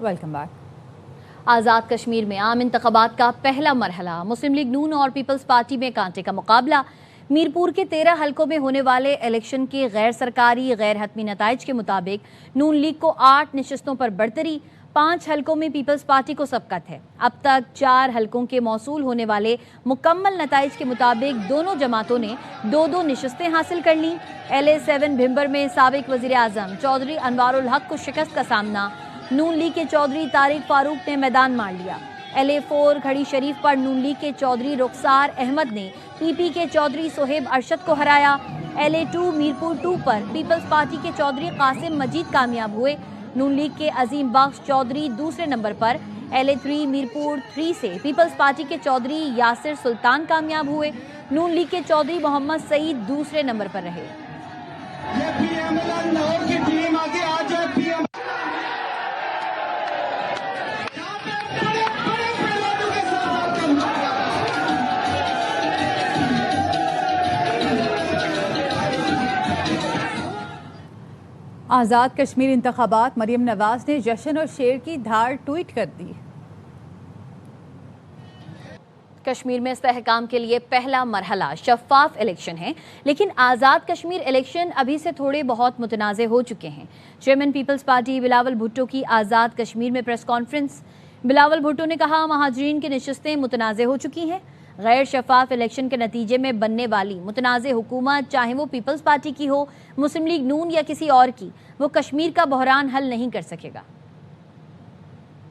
Welcome back. Azad Kashmir में आम इंतखाबात का पहला मरहला, मुस्लिम लीग नून और पीपल्स पार्टी में कांटे का मुकाबला। मीरपुर के 13 हलकों में होने वाले इलेक्शन के गैर सरकारी गैर हतमी नताइज के मुताबिक नून लीग को 8 नशस्तों पर बढ़तरी, 5 हलकों में पीपल्स पार्टी को सबकत है। अब तक 4 हलकों के मौसूल होने वाले मुकम्मल नताइज के मुताबिक दोनों जमातों ने 2-2 नशस्तें हासिल कर लीं। LA7 भिम्बर में साबिक वज़ीर आज़म चौधरी अनवारुल हक को शिकस्त का सामना नून लीग के चौधरी तारिक फारूक ने मैदान मार लिया। LA4 घड़ी शरीफ पर नून लीग के चौधरी रुखसार अहमद ने PP के चौधरी सोहेब अरशद को हराया। LA2 मीरपुर 2 पर पीपल्स पार्टी के चौधरी कासिम मजीद कामयाब हुए। नून लीग के अजीम बख्श चौधरी दूसरे नंबर पर। LA3 मीरपुर 3 से पीपल्स पार्टी के चौधरी यासिर सुल्तान कामयाब हुए। नून लीग के चौधरी मोहम्मद सईद दूसरे नंबर पर रहे। आज़ाद कश्मीर इंतखाबात, मरियम नवाज ने जश्न और शेर की धार ट्वीट कर दी। कश्मीर में इस्तेहकाम के लिए पहला मरहला शफाफ इलेक्शन है, लेकिन आज़ाद कश्मीर इलेक्शन अभी से थोड़े बहुत मुतनाज़े हो चुके हैं। Chairman Peoples Party Bilawal Bhutto की आज़ाद कश्मीर में प्रेस कॉन्फ्रेंस। बिलावल भुट्टो ने कहा, महाजरीन की नशस्तें मुतनाज़े हो चुकी हैं। गैर शफाफ इलेक्शन के नतीजे में बनने वाली मुतनाज़े हुकूमत, चाहे वो पीपल्स पार्टी की हो, मुस्लिम लीग नून या किसी और की, वो कश्मीर का बहरान हल नहीं कर सकेगा।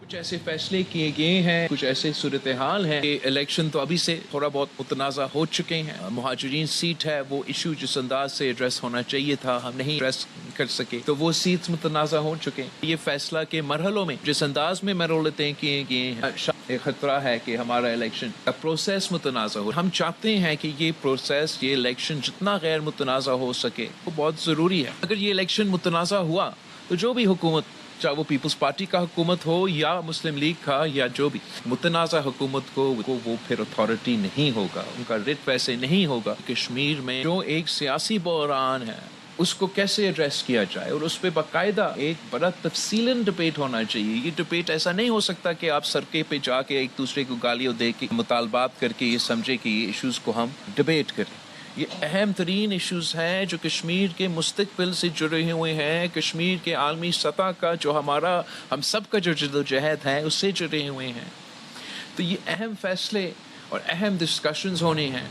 कुछ ऐसे फैसले किए गए हैं, कुछ ऐसे सूरत हाल है कि इलेक्शन तो अभी से थोड़ा बहुत मुतनाज़ा हो चुके हैं। मुहाजिरीन सीट है, वो इशू जिस अंदाज से एड्रेस होना चाहिए था हम नहीं एड्रेस कर सके, तो वो सीट्स मुतनाज़ा हो चुके हैं। ये फैसला के मरहलों में जिस अंदाज में मरोलतें किए गए हैं, एक खतरा है कि हमारा इलेक्शन का प्रोसेस मुतनाज़ा हो। हम चाहते हैं कि ये प्रोसेस, ये इलेक्शन जितना गैर मुतनाज़ा हो सके वो बहुत ज़रूरी है। अगर ये इलेक्शन मुतनाज़ा हुआ तो जो भी हुकूमत, चाहे वो पीपल्स पार्टी का हुकूमत हो या मुस्लिम लीग का या जो भी मुतनाज़ा हुकूमत को वो फिर अथॉरिटी नहीं होगा, उनका रिट वैसे नहीं होगा। कश्मीर में जो एक सियासी बहरान है उसको कैसे एड्रेस किया जाए और उस पर बाकायदा एक बड़ा तफसीलन डिबेट होना चाहिए। ये डिबेट ऐसा नहीं हो सकता कि आप सड़के पे जाके एक दूसरे को गालियाँ दे के मुतालबात करके ये समझे कि ये इशूज़ को हम डिबेट करें। ये अहम तरीन इशूज़ हैं जो कश्मीर के मुस्तकबिल से जुड़े हुए हैं, कश्मीर के आलमी सतह का जो हम सब का जो जदोजहद है उससे जुड़े हुए हैं। तो ये अहम फैसले और अहम डिस्कशंस होने हैं।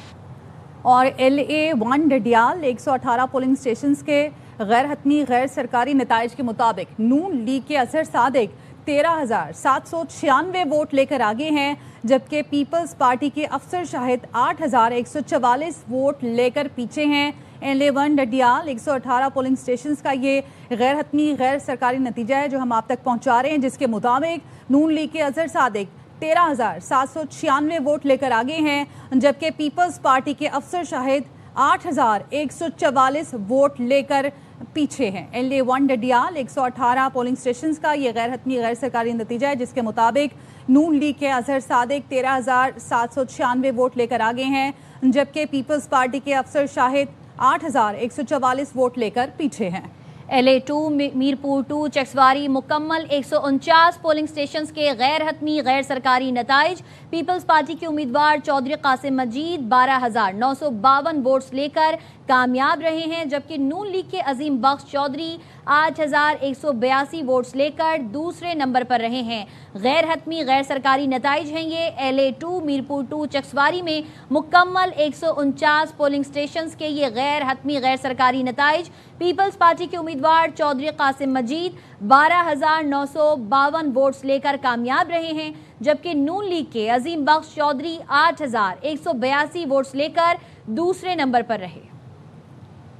और LA1 डडियाल 118 पोलिंग स्टेशंस के गैर हतमी गैर सरकारी नताइज के मुताबिक नून लीग के अजहर सादिक 13,796 वोट लेकर आगे हैं, जबकि पीपल्स पार्टी के अफसर शाहिद 8,144 वोट लेकर पीछे हैं। LA1 डडियाल 118 पोलिंग स्टेशंस का ये गैर हतमी गैर सरकारी नतीजा है जो हम आप तक पहुंचा रहे हैं, जिसके मुताबिक नून लीग के अजहर सादिक 13,796 वोट लेकर आगे हैं, जबकि पीपल्स पार्टी के अफसर शाहिद 8,144 वोट लेकर पीछे हैं। LA1 डडियाल 118 पोलिंग स्टेशंस का ये गैर हतमी गैर सरकारी नतीजा है, जिसके मुताबिक नून लीग के अजहर सादिक 13,796 वोट लेकर आगे हैं, जबकि पीपल्स पार्टी के अफसर शाहिद 8,144 वोट लेकर पीछे हैं। LA2 मीरपुर 2 चक्सवारी मुकम्मल 149 पोलिंग स्टेशंस के गैर हतमी गैर सरकारी नताइज। पीपल्स पार्टी के उम्मीदवार चौधरी कासिम मजीद 12,952 वोट्स लेकर कामयाब रहे हैं, जबकि नून लीग के अजीम बख्श चौधरी 8,182 वोट्स लेकर दूसरे नंबर पर रहे हैं। गैर हतमी गैर सरकारी नताइज हैं ये। LA2 मीरपुर 2 चक्सवारी में मुकम्मल 149 पोलिंग स्टेशंस के ये गैर हतमी गैर सरकारी नताइज। पीपल्स पार्टी के उम्मीदवार चौधरी कासिम मजीद 12,952 वोट्स लेकर कामयाब रहे हैं, जबकि नून लीग के अजीम बख्श चौधरी 8,182 वोट्स लेकर दूसरे नंबर पर रहे।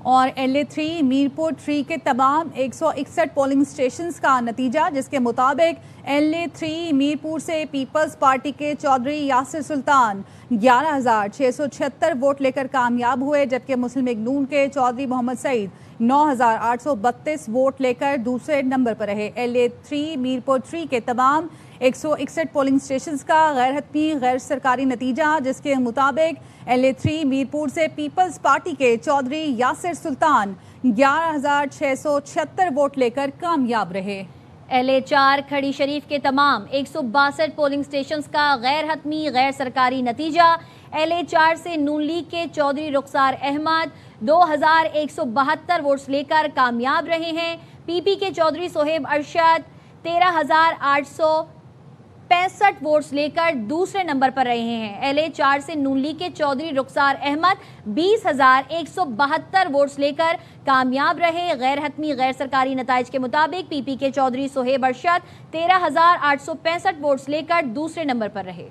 और LA3 मीरपुर 3 के तमाम 161 पोलिंग स्टेशंस का नतीजा, जिसके मुताबिक LA3 मीरपुर से पीपल्स पार्टी के चौधरी यासिर सुल्तान 11,676 वोट लेकर कामयाब हुए, जबकि मुस्लिम लीग नून के चौधरी मोहम्मद सईद 9,832 वोट लेकर दूसरे नंबर पर रहे। LA3 मीरपुर 3 के तमाम 161 पोलिंग स्टेशंस का गैर हतमी गैर सरकारी नतीजा, जिसके मुताबिक LA3 मीरपुर से पीपल्स पार्टी के चौधरी यासिर सुल्तान 11,676 वोट लेकर कामयाब रहे। LA4 کھڑی شریف کے تمام 162 پولنگ سٹیشنز کا غیر حتمی غیر سرکاری نتیجہ۔ LA4 سے نون لیگ کے چودھری رخسار احمد 2172 ووٹس لے کر کامیاب رہے ہیں۔ PP کے چودھری صہیب ارشد 13,865 ووٹس لے کر دوسرے نمبر پر رہے ہیں۔ LA4 سے نون لیگ کے چودھری رخسار احمد 20,172 ووٹس لے کر کامیاب رہے۔ غیر حتمی غیر سرکاری نتائج کے مطابق PP کے چودھری صہیب ارشد 13,865 ووٹس لے کر دوسرے نمبر پر رہے،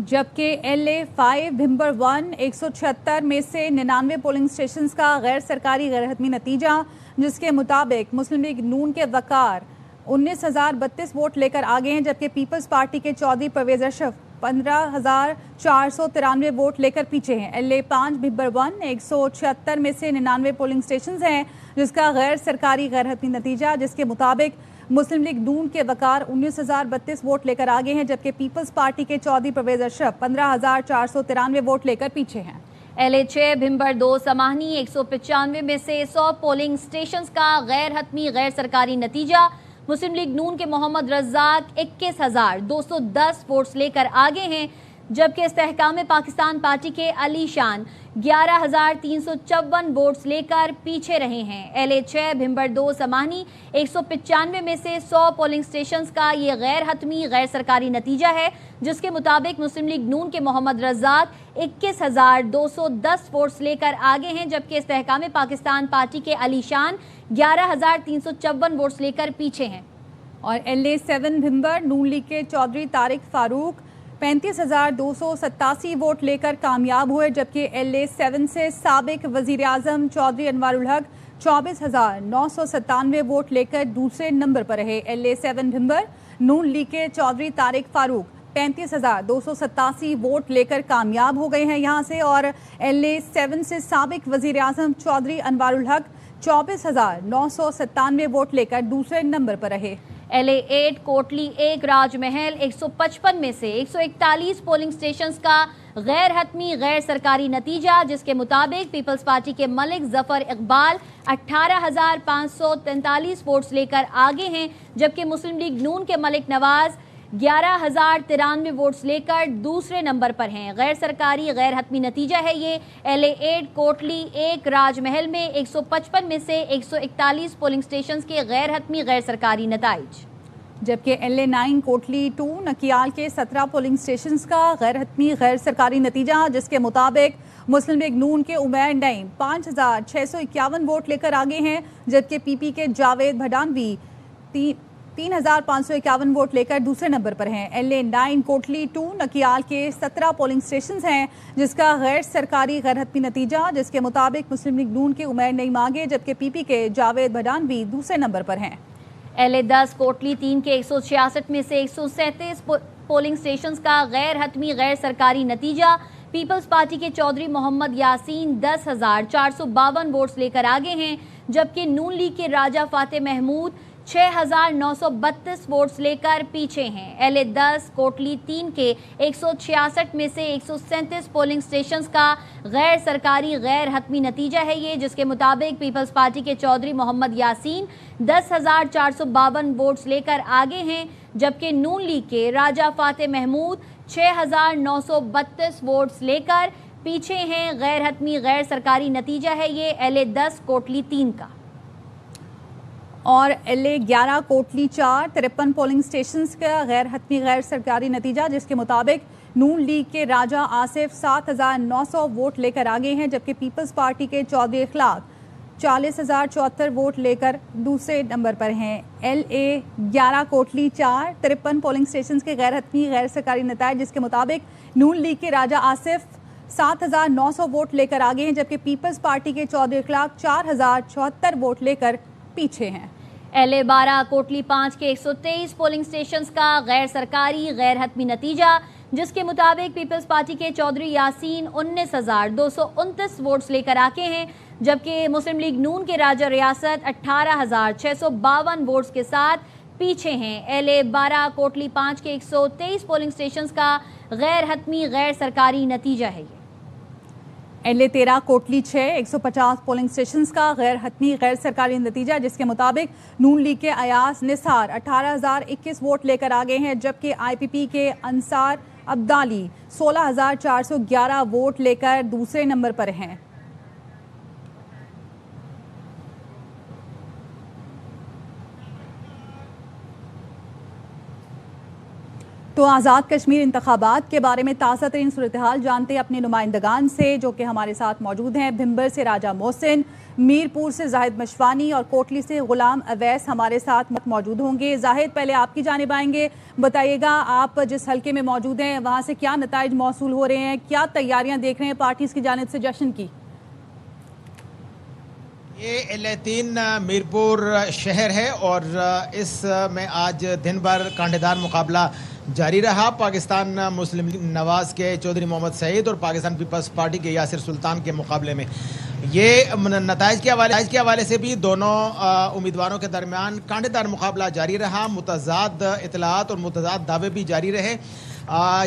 جبکہ LA5 بھمبر 1 176 میں سے 99 پولنگ سٹیشنز کا غیر سرکاری غیر حتمی نتیجہ، جس کے مطابق مسلم لیگ نون کے وقار 19,032 ووٹ لے کر آگے ہیں، جبکہ پیپلز پارٹی کے چودھری پرویز اشرف 15,493 ووٹ لے کر پیچھے ہیں۔ LA5 بھمبر 1 176 میں سے 99 پولنگ سٹیشنز ہیں، جس کا غیر سرکاری غیر حتمی نتیجہ، جس کے مطابق مسلم لیگ نون کے وقار 19,032 ووٹ لے کر آگے ہیں، جبکہ پیپلز پارٹی کے چودھری پرویز اشرف 15,493 ووٹ لے کر پیچھے ہیں۔ LA6 بھمبر 2 سماہنی 195 میں سے 100 پولنگ سٹیشنز کا غیر حتمی غیر سرکاری نتیجہ، مسلم لیگ نون کے محمد رزاق 21,210 ووٹس لے کر آگے ہیں، جبکہ استحکام پاکستان پارٹی کے علی شان 11,354 ووٹس لے کر پیچھے رہے ہیں۔ LA6 بھمبر 2 سماہنی 195 میں سے 100 پولنگ سٹیشنز کا یہ غیر حتمی غیر سرکاری نتیجہ ہے، جس کے مطابق مسلم لیگ نون کے محمد رزاق 21,210 ووٹس لے کر آگے ہیں، جبکہ استحکام پاکستان پارٹی کے علی شان 11,354 ووٹس لے کر پیچھے ہیں۔ اور LA7 بھمبر نون لیگ کے چودھری طارق فاروق 35,287 ووٹ لے کر کامیاب ہوئے، جبکہ LA7 سے سابق وزیر اعظم چودھری انوار الحق 24,997 ووٹ لے کر دوسرے نمبر پر رہے۔ LA7 بھمبر نون لیگ کے چودھری طارق فاروق 35,287 ووٹ لے کر کامیاب ہو گئے ہیں یہاں سے، اور LA7 سے سابق وزیر اعظم چودھری انوار الحق 24,997 ووٹ لے کر دوسرے نمبر پر رہے۔ LA8 کوٹلی 1 راج محل 155 میں سے 141 پولنگ سٹیشنز کا غیر حتمی غیر سرکاری نتیجہ، جس کے مطابق پیپلز پارٹی کے ملک ظفر اقبال 18,543 ووٹس لے کر آگے ہیں، جبکہ مسلم لیگ نون کے ملک نواز 11,093 ووٹس لے کر دوسرے نمبر پر ہیں۔ غیر سرکاری غیر حتمی نتیجہ ہے یہ۔ LA8 کوٹلی 1 راج محل میں 155 میں سے 141 پولنگ سٹیشنز کے غیر حتمی غیر سرکاری نتائج، جبکہ LA9 کوٹلی 2 نکیال کے 17 پولنگ سٹیشنز کا غیر حتمی غیر سرکاری نتیجہ، جس کے مطابق مسلم لیگ نون کے عمیر نعیم 5,651 ووٹ لے کر آگے ہیں، جبکہ PP کے جاوید بھڈانوی 3,551 ووٹ لے کر دوسرے نمبر پر ہیں۔ LA9 کوٹلی 2 نکیال کے 17 پولنگ سٹیشنز ہیں، جس کا غیر سرکاری غیر حتمی نتیجہ، جس کے مطابق مسلم لیگ نون کے عمیر نعیم آگے، جبکہ PP کے جاوید بھڈانوی دوسرے نمبر پر ہیں۔ LA10 کوٹلی 3 کے 166 میں سے 137 پولنگ سٹیشنز کا غیر حتمی غیر سرکاری نتیجہ، پیپلز پارٹی کے چودھری محمد یاسین 10,452 ووٹس لے کر آگے ہیں، جبکہ نون لیگ کے راجہ فاتح محمود 6,932 ووٹس لے کر پیچھے ہیں۔ LA10 کوٹلی 3 کے 166 میں سے 137 پولنگ سٹیشنز کا غیر سرکاری غیر حتمی نتیجہ ہے یہ، جس کے مطابق پیپلز پارٹی کے چودھری محمد یاسین 10,452 ووٹس لے کر آگے ہیں، جبکہ نون لیگ کے راجہ فاتح محمود 6,932 ووٹس لے کر پیچھے ہیں۔ غیر حتمی غیر سرکاری نتیجہ ہے یہ LA10 کوٹلی 3 کا۔ اور LA11 کوٹلی 4 53 پولنگ سٹیشنز کا غیر حتمی غیر سرکاری نتیجہ، جس کے مطابق نون لیگ کے راجہ آصف 7,900 ووٹ لے کر آگے ہیں، جبکہ پیپلز پارٹی کے چودھری اخلاق 40,074 ووٹ لے کر دوسرے نمبر پر ہیں۔ LA11 کوٹلی 4 53 پولنگ سٹیشنز کے غیر حتمی غیر سرکاری نتائج، جس کے مطابق نون لیگ کے راجہ آصف 7,900 ووٹ لے کر آگے ہیں، جبکہ پیپلز پارٹی کے چودھری اخلاق 4,074 ووٹ لے کر پیچھے ہیں۔ LA12 کوٹلی 5 کے 123 پولنگ سٹیشنز کا غیر سرکاری غیر حتمی نتیجہ، جس کے مطابق پیپلز پارٹی کے چودھری یاسین 19,229 ووٹس لے کر آگے ہیں، جبکہ مسلم لیگ نون کے راجہ ریاست 18,652 ووٹس کے ساتھ پیچھے ہیں۔ LA12 کوٹلی 5 کے 123 پولنگ سٹیشنز کا غیر حتمی غیر سرکاری نتیجہ ہے یہ۔ LA13 कोटली 6 150 पोलिंग स्टेशंस का गैर हतमी गैर सरकारी नतीजा, जिसके मुताबिक नून लीग के अयाज निसार 18,021 वोट लेकर आगे हैं, जबकि IPP के अंसार अब्दाली 16,411 वोट लेकर दूसरे नंबर पर हैं। तो आज़ाद कश्मीर इंतखाबात के बारे में ताज़ा तरीन सूरत हाल जानते हैं अपने नुमाइंदगान से, जो कि हमारे साथ मौजूद हैं। भिंबर से राजा मोहसिन, मीरपुर से जाहिद मशवानी और कोटली से गुलाम अवैस हमारे साथ मौजूद होंगे। जाहिद, पहले आपकी जानिब आएंगे, बताइएगा आप जिस हल्के में मौजूद हैं वहाँ से क्या नताइज मौसूल हो रहे हैं, क्या तैयारियाँ देख रहे हैं पार्टीज़ की जानिब से जश्न की? ये LA3 मीरपुर शहर है और इसमें आज दिन भर कांटेदार मुकाबला जारी रहा। पाकिस्तान मुस्लिम लीग नवाज के चौधरी मोहम्मद सईद और पाकिस्तान पीपल्स पार्टी के यासिर सुल्तान के मुकाबले में ये नताइज के हवाले से भी दोनों उम्मीदवारों के दरमियान कांटेदार मुकाबला जारी रहा। मुतज़ाद इतलात और मुतज़ाद दावे भी जारी रहे।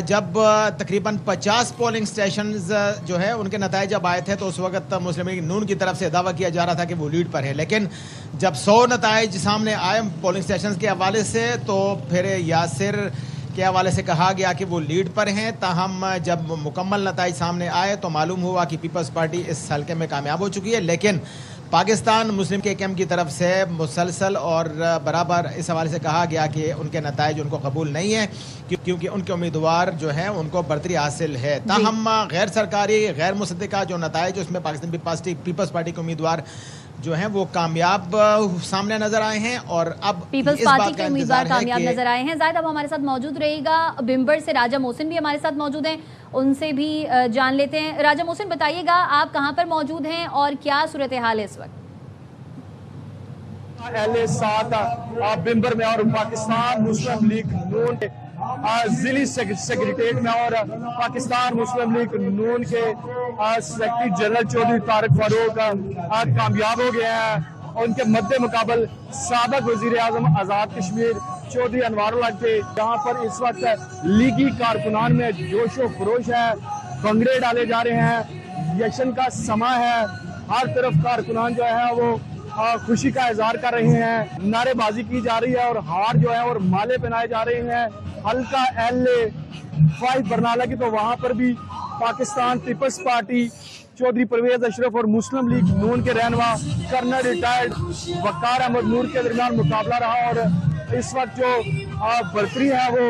जब तकरीबन 50 पोलिंग स्टेशंस जो है उनके नताइज जब आए थे तो उस वक्त मुस्लिम लीग नून की तरफ से दावा किया जा रहा था कि वो लीड पर है, लेकिन जब 100 नताइज सामने आए पोलिंग स्टेशंस के हवाले से तो फिर यासिर के हवाले से कहा गया कि वो लीड पर हैं। ताहम जब मुकम्मल नताइज सामने आए तो मालूम हुआ कि पीपल्स पार्टी इस हल्के में कामयाब हो चुकी है, लेकिन पाकिस्तान मुस्लिम के कैम्प की तरफ से मुसलसल और बराबर इस हवाले से कहा गया कि उनके नताइज उनको कबूल नहीं है, क्योंकि उनके उम्मीदवार जो हैं उनको बर्तरी हासिल है। ताहम गैर सरकारी गैर मुसद्दिका जो नताइज उसमें पाकिस्तान पीपल्स पार्टी के उम्मीदवार जो हैं वो कामयाब सामने नजर आए हैं और अब पीपल्स पार्टी के उम्मीदवार कामयाब नजर आए हैं। जाहिद अब हमारे साथ मौजूद रहेगा। भिंबर से राजा मोहसिन भी हमारे साथ मौजूद हैं, उनसे भी जान लेते हैं। राजा मोहसिन, बताइएगा आप कहां पर मौजूद हैं और क्या सूरत हाल है इस वक्त? LA7 भिंबर में और पाकिस्तान मुस्लिम लीग नून जिली सेक्रेटरीट में और पाकिस्तान मुस्लिम लीग नून के सेक्रेटरी जनरल चौधरी तारिक फारूक कामयाब हो गए हैं। उनके मद्दे मुकाबल साबिक वजीर आजम आज़ाद कश्मीर चौधरी अनवारुल्लाह के, जहाँ पर इस वक्त लीगी कारकुनान में जोशो खरोश है, भंगड़े डाले जा रहे हैं, इलेक्शन का समा है, हर तरफ कारकुनान जो है वो खुशी का इजहार कर रहे हैं, नारेबाजी की जा रही है और हार जो है और माले पहनाए जा रहे हैं। हल्का LA5 बरनाला की तो वहाँ पर भी पाकिस्तान पीपल्स पार्टी चौधरी परवेज अशरफ और मुस्लिम लीग नून के रहनुमा कर्नल रिटायर्ड वकार अहमद नूर के दरमियान मुकाबला रहा और इस वक्त जो बर्तरी है वो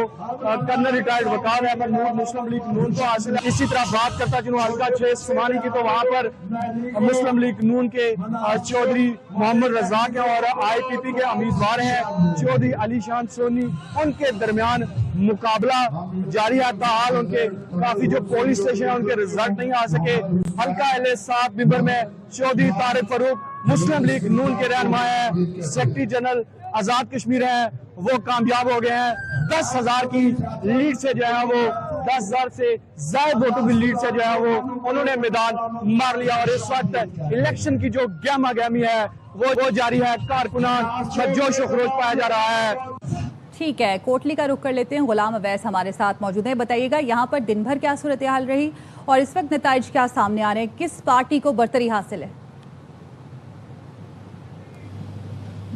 कर्नल रिटायर्ड वकार अहमद नूर मुस्लिम लीग नून को हासिल है। इसी तरह बात करता चलूँ हल्का 6 सुमानी की तो वहाँ पर मुस्लिम लीग नून के चौधरी मोहम्मद रजाक हैं और IPP के उम्मीदवार हैं चौधरी अली शान सोनी, उनके दरमियान मुकाबला जारी है। ताहाल उनके काफी जो पोलिंग स्टेशन है उनके रिजल्ट नहीं आ सके। हल्का LA7 भिंबर में चौधरी तारिक फारूक मुस्लिम लीग नून के रहनुमा है, सेक्रेटरी जनरल आजाद कश्मीर है, वो कामयाब हो गए हैं। 10,000 की लीड से जो है वो 10,000 से ज्यादा वोटों की लीड से जो है वो उन्होंने मैदान मार लिया और इस वक्त इलेक्शन की जो गहमा गहमी है वो जारी है। कारकुनान जोश खरोश पाया जा रहा है। ठीक है, कोटली का रुख कर लेते हैं। गुलाम अवैस हमारे साथ मौजूद है, बताइएगा यहाँ पर दिन भर क्या सूरत हाल रही और इस वक्त नताइज क्या सामने आ रहे हैं, किस पार्टी को बर्तरी हासिल है?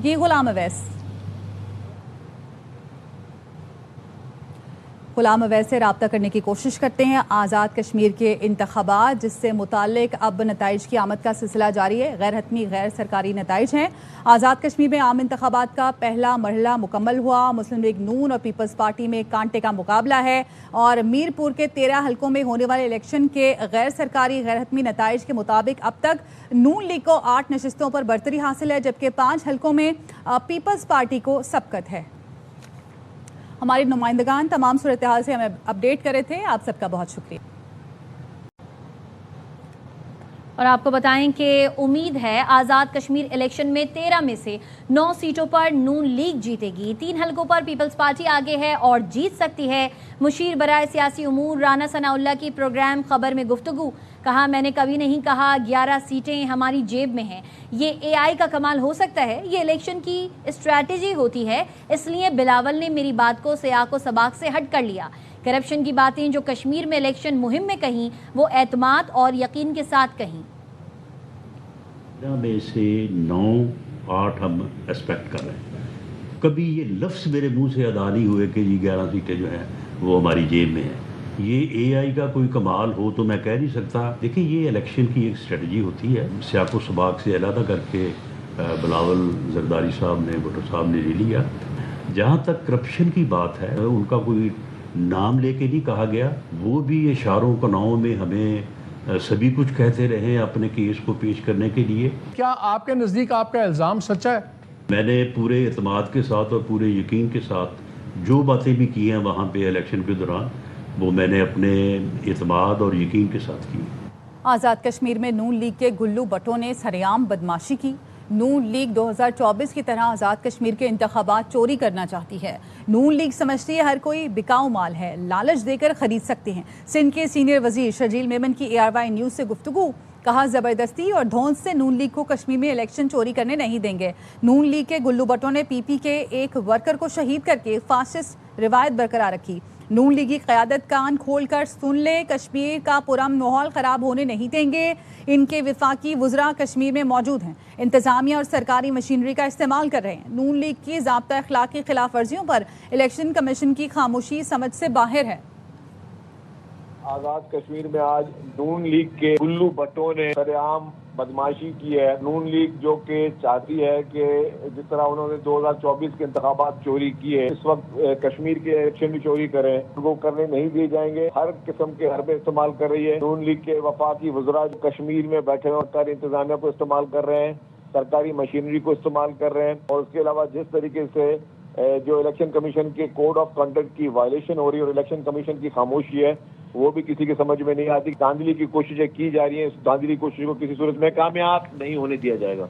ये गुलाम अवैस से रब्ता करने की कोशिश करते हैं। आज़ाद कश्मीर के इंतखाबात जिससे मुताल्लिक अब नताइज की आमद का सिलसिला जारी है। गैर हतमी गैर सरकारी नताइज हैं। आज़ाद कश्मीर में आम इंतखाबात का पहला मरहला मुकम्मल हुआ। मुस्लिम लीग नून और पीपल्स पार्टी में कांटे का मुकाबला है और मीरपुर के 13 हल्कों में होने वाले इलेक्शन के गैर सरकारी गैर हतमी नताइज के मुताबिक अब तक नून लीग को 8 नशिस्तों पर बर्तरी हासिल है, जबकि 5 हल्कों में पीपल्स पार्टी को सबकत है। हमारे नुमाइंदगान तमाम सूरत हाल से हमें अपडेट कर रहे थे, आप सबका बहुत शुक्रिया। और आपको बताएं कि उम्मीद है आज़ाद कश्मीर इलेक्शन में 13 में से 9 सीटों पर नून लीग जीतेगी। 3 हलकों पर पीपल्स पार्टी आगे है और जीत सकती है। मुशीर बराए सियासी उमूर राना सनाउल्लाह की प्रोग्राम खबर में गुफ्तगू, कहा मैंने कभी नहीं कहा 11 सीटें हमारी जेब में हैं। ये AI का कमाल हो सकता है, ये इलेक्शन की स्ट्रैटेजी होती है, इसलिए बिलावल ने मेरी बात को सियाको सबाक से हट कर लिया। کرپشن کی باتیں جو کشمیر میں الیکشن مہم میں کہیں وہ اعتماد اور یقین کے ساتھ کہیں۔ میں سے 9-8 ہم ایکسپیکٹ کر رہے ہیں، کبھی یہ لفظ میرے منہ سے ادا نہیں ہوئے کہ یہ 11 سیٹیں جو ہیں وہ ہماری جیب میں ہیں۔ یہ اے آئی کا کوئی کمال ہو تو میں کہہ نہیں سکتا۔ دیکھیں یہ الیکشن کی ایک اسٹریٹجی ہوتی ہے، سیاق و سباق سے علیحدہ کر کے بلاول زرداری صاحب نے بھٹو صاحب نے لے لیا۔ جہاں تک کرپشن کی بات ہے ان کا کوئی نام لے کے نہیں کہا گیا، وہ بھی اشاروں کناؤں میں ہمیں سبھی کچھ کہتے رہے اپنے کیس کو پیش کرنے کے لیے۔ کیا آپ کے نزدیک آپ کا الزام سچا ہے؟ میں نے پورے اعتماد کے ساتھ اور پورے یقین کے ساتھ جو باتیں بھی کی ہیں وہاں پہ الیکشن کے دوران وہ میں نے اپنے اعتماد اور یقین کے ساتھ کی۔ آزاد کشمیر میں نون لیگ کے گلو بٹوں نے سرعام بدماشی کی۔ نون لیگ 2024 کی طرح آزاد کشمیر کے انتخابات چوری کرنا چاہتی ہے۔ نون لیگ سمجھتی ہے ہر کوئی بکاؤ مال ہے، لالچ دے کر خرید سکتے ہیں۔ سندھ کے سینئر وزیر شرجیل میمن کی ARY نیوز سے گفتگو، کہا زبردستی اور دھونس سے نون لیگ کو کشمیر میں الیکشن چوری کرنے نہیں دیں گے۔ نون لیگ کے گلو بٹوں نے PP کے ایک ورکر کو شہید کر کے فاسسٹ روایت برقرار رکھی۔ نون لیگی قیادت کان کھول کر سن لے، کشمیر کا پرامن ماحول خراب ہونے نہیں دیں گے۔ ان کے وفاقی وزراء کشمیر میں موجود ہیں، انتظامیہ اور سرکاری مشینری کا استعمال کر رہے ہیں۔ نون لیگ کی ضابطہ اخلاق کی خلاف ورزیوں پر الیکشن کمیشن کی خاموشی سمجھ سے باہر ہے۔ آزاد کشمیر میں آج نون لیگ کے گلو بٹوں نے سرعام بدماشی کی ہے۔ نون لیگ جو کہ چاہتی ہے کہ جس طرح انہوں نے 2024 کے انتخابات چوری کیے، اس وقت کشمیر کے الیکشن بھی چوری کریں، وہ کرنے نہیں دیے جائیں گے۔ ہر قسم کے حربے استعمال کر رہی ہے نون لیگ کے وفاقی وزراء جو کشمیر میں بیٹھے ہوئے سرکاری انتظامیہ کو استعمال کر رہے ہیں، سرکاری مشینری کو استعمال کر رہے ہیں، اور اس کے علاوہ جس طریقے سے جو الیکشن کمیشن کے کوڈ آف کنڈکٹ کی وائلیشن ہو رہی ہے اور الیکشن کمیشن کی خاموشی ہے، وہ بھی کسی کے سمجھ میں نہیں آتی۔ دھاندلی کی کوششیں کی جا رہی ہیں، اس دھاندلی کوشش کو کسی صورت میں کامیاب نہیں ہونے دیا جائے گا۔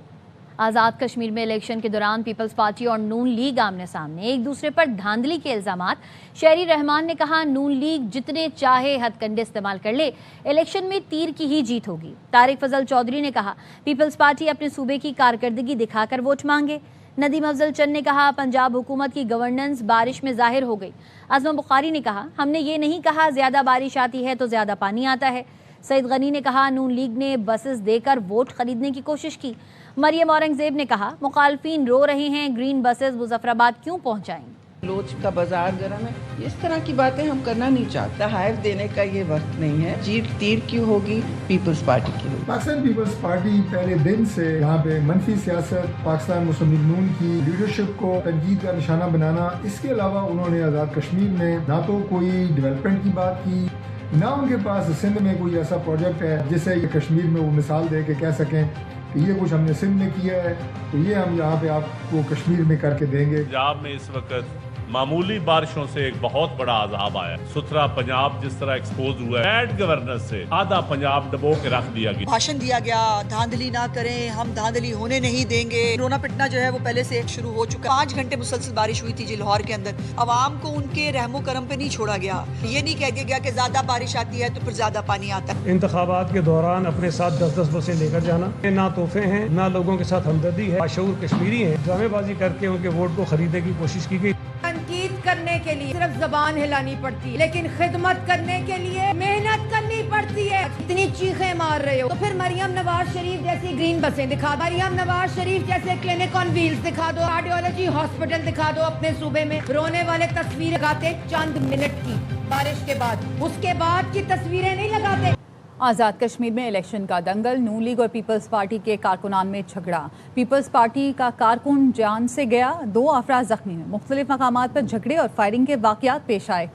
آزاد کشمیر میں الیکشن کے دوران پیپلز پارٹی اور نون لیگ آمنے سامنے، ایک دوسرے پر دھاندلی کے الزامات۔ شہری رحمان نے کہا نون لیگ جتنے چاہے ہتھ کنڈے استعمال کر لے، الیکشن میں تیر کی ہی جیت ہوگی۔ طارق فضل چودھری نے کہا پیپلز پارٹی اپنے صوبے کی کارکردگی دکھا کر ووٹ مانگے۔ ندیم افضل چند نے کہا پنجاب حکومت کی گورننس بارش میں ظاہر ہو گئی۔ عظم بخاری نے کہا ہم نے یہ نہیں کہا زیادہ بارش آتی ہے تو زیادہ پانی آتا ہے۔ سعید غنی نے کہا نون لیگ نے بسز دے کر ووٹ خریدنے کی کوشش کی۔ مریم اورنگزیب نے کہا مخالفین رو رہے ہیں گرین بسز مظفرآباد کیوں پہنچائیں۔ لوچ کا بازار گرم ہے، اس طرح کی باتیں ہم کرنا نہیں چاہتے۔ تحائف دینے کا یہ وقت نہیں ہے۔ جیت تیر کی ہوگی، پیپلز پارٹی کی ہوگی۔ پاکستان پیپلز پارٹی پہلے دن سے یہاں پہ منفی سیاست، پاکستان مسلم لیگ نون کی لیڈرشپ کو تنقید کا نشانہ بنانا، اس کے علاوہ انہوں نے آزاد کشمیر میں نہ تو کوئی ڈیولپمنٹ کی بات کی، نہ ان کے پاس سندھ میں کوئی ایسا پروجیکٹ ہے جسے یہ کشمیر میں وہ مثال دے کے کہہ سکیں کہ یہ کچھ ہم نے سندھ میں کیا ہے تو یہ ہم یہاں پہ آپ کو کشمیر میں کر کے دیں گے۔ پنجاب میں اس وقت معمولی بارشوں سے ایک بہت بڑا عذاب آیا۔ ستھرا پنجاب جس طرح ایکسپوز ہوا ہے، بیڈ گورننس سے آدھا پنجاب ڈبو کے رکھ دیا گیا۔ بھاشن دیا گیا دھاندلی نہ کریں، ہم دھاندلی ہونے نہیں دیں گے۔ رونا پٹنا جو ہے وہ پہلے سے شروع ہو چکا ہے۔ 5 گھنٹے مسلسل بارش ہوئی تھی جی لاہور کے اندر۔ عوام کو ان کے رحم و کرم پہ نہیں چھوڑا گیا۔ یہ نہیں کہہ دیا گیا کہ زیادہ بارش آتی ہے تو پھر زیادہ پانی آتا ہے۔ انتخابات کے دوران اپنے ساتھ 10 بسیں لے کر جانا، نہ تحفے ہیں نہ لوگوں کے ساتھ ہمدردی ہے۔ باشعور کشمیری ہیں، ڈرامے بازی کر کے ان کے ووٹ کو خریدنے کی کوشش کی گئی۔ تنقید کرنے کے لیے صرف زبان ہلانی پڑتی ہے، لیکن خدمت کرنے کے لیے محنت کرنی پڑتی ہے۔ اتنی چیخیں مار رہے ہو تو پھر مریم نواز شریف جیسی گرین بسیں دکھا دو، مریم نواز شریف جیسے کلینک آن ویلز دکھا دو، کارڈیولوجی ہاسپٹل دکھا دو اپنے صوبے میں۔ رونے والے تصویر لگاتے چند منٹ کی بارش کے بعد، اس کے بعد کی تصویریں نہیں لگاتے۔ آزاد کشمیر میں الیکشن کا دنگل، نون لیگ اور پیپلز پارٹی کے کارکنان میں جھگڑا۔ پیپلز پارٹی کا کارکن جان سے گیا، 2 افراد زخمی ہوئے۔ مختلف مقامات پر جھگڑے اور فائرنگ کے واقعات پیش آئے۔